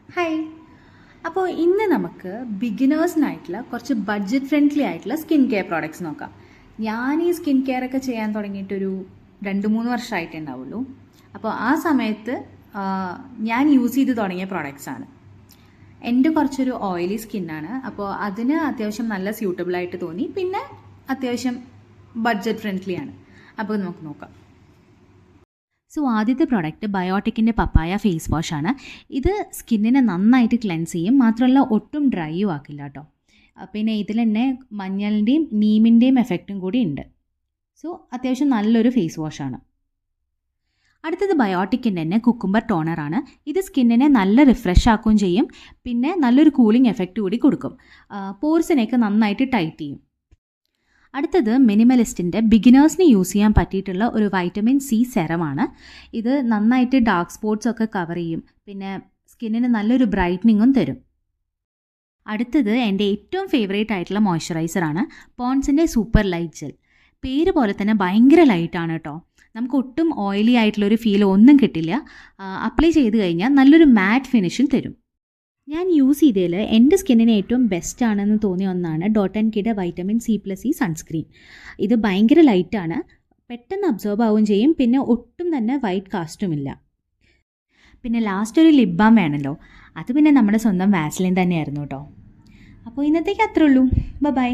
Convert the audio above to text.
Hi. അപ്പോൾ ഇന്ന് നമുക്ക് ബിഗിനേഴ്സിനായിട്ടുള്ള കുറച്ച് ബഡ്ജറ്റ് ഫ്രണ്ട്ലി ആയിട്ടുള്ള സ്കിൻ കെയർ പ്രോഡക്റ്റ്സ് നോക്കാം. ഞാൻ ഈ സ്കിൻ കെയർ ഒക്കെ ചെയ്യാൻ തുടങ്ങിയിട്ടൊരു 2-3 വർഷമായിട്ടുണ്ടാവുള്ളൂ. അപ്പോൾ ആ സമയത്ത് ഞാൻ യൂസ് ചെയ്ത് തുടങ്ങിയ പ്രോഡക്റ്റ്സാണ്. എൻ്റെ കുറച്ചൊരു ഓയിലി സ്കിന്നാണ്. അപ്പോൾ അതിന് അത്യാവശ്യം നല്ല സ്യൂട്ടബിളായിട്ട് തോന്നി. പിന്നെ അത്യാവശ്യം ബഡ്ജറ്റ് ഫ്രണ്ട്ലി ആണ്. അപ്പോൾ നമുക്ക് നോക്കാം. ആദ്യത്തെ പ്രോഡക്റ്റ് ബയോട്ടിക്കിൻ്റെ പപ്പായ ഫേസ് വാഷാണ്. ഇത് സ്കിന്നിനെ നന്നായിട്ട് ക്ലെൻസ് ചെയ്യും, മാത്രമല്ല ഒട്ടും ഡ്രൈയും ആക്കില്ല കേട്ടോ. പിന്നെ ഇതിൽ തന്നെ മഞ്ഞളിൻ്റെയും നീമിൻ്റെയും എഫക്റ്റും കൂടി ഉണ്ട്. അത്യാവശ്യം നല്ലൊരു ഫേസ് വാഷാണ്. അടുത്തത് ബയോട്ടിക്കിൻ്റെ തന്നെ കുക്കുംബർ ടോണറാണ്. ഇത് സ്കിന്നിനെ നല്ല റിഫ്രഷ് ആക്കുകയും ചെയ്യും, പിന്നെ നല്ലൊരു കൂളിംഗ് എഫക്റ്റ് കൂടി കൊടുക്കും. പോർസിനെയൊക്കെ നന്നായിട്ട് ടൈറ്റ് ചെയ്യും. അടുത്തത് മിനിമലിസ്റ്റിൻ്റെ ബിഗിനേഴ്സിന് യൂസ് ചെയ്യാൻ പറ്റിയിട്ടുള്ള ഒരു വൈറ്റമിൻ സി സെറമാണ്. ഇത് നന്നായിട്ട് ഡാർക്ക് സ്പോട്ട്സ് ഒക്കെ കവർ ചെയ്യും, പിന്നെ സ്കിന്നിന് നല്ലൊരു ബ്രൈറ്റനിങ്ങും തരും. അടുത്തത് എൻ്റെ ഏറ്റവും ഫേവറേറ്റ് ആയിട്ടുള്ള മോയ്സ്ചറൈസറാണ്, പോൺസിൻ്റെ സൂപ്പർ ലൈറ്റ് ജെൽ. പേര് പോലെ തന്നെ ഭയങ്കര ലൈറ്റാണ് കേട്ടോ. നമുക്ക് ഒട്ടും ഓയിലി ആയിട്ടുള്ളൊരു ഫീൽ ഒന്നും കിട്ടില്ല. അപ്ലൈ ചെയ്ത് കഴിഞ്ഞാൽ നല്ലൊരു മാറ്റ് ഫിനിഷും തരും. ഞാൻ യൂസ് ചെയ്തതിൽ എൻ്റെ സ്കിന്നിന് ഏറ്റവും ബെസ്റ്റ് ആണെന്ന് തോന്നിയ ഒന്നാണ് ഡോട്ട് ആൻഡ് കിയുടെ വൈറ്റമിൻ സി+ഇ സൺസ്ക്രീൻ. ഇത് ഭയങ്കര ലൈറ്റാണ്, പെട്ടെന്ന് അബ്സോർബ് ആവുകയും ചെയ്യും, പിന്നെ ഒട്ടും തന്നെ വൈറ്റ് കാസ്റ്റുമില്ല. പിന്നെ ലാസ്റ്റ് ഒരു ലിപ് ബാം വേണമല്ലോ, അത് പിന്നെ നമ്മുടെ സ്വന്തം വാസ്ലിൻ തന്നെയായിരുന്നു കേട്ടോ. അപ്പോൾ ഇന്നത്തേക്ക് അത്രേ ഉള്ളൂ. ബൈ.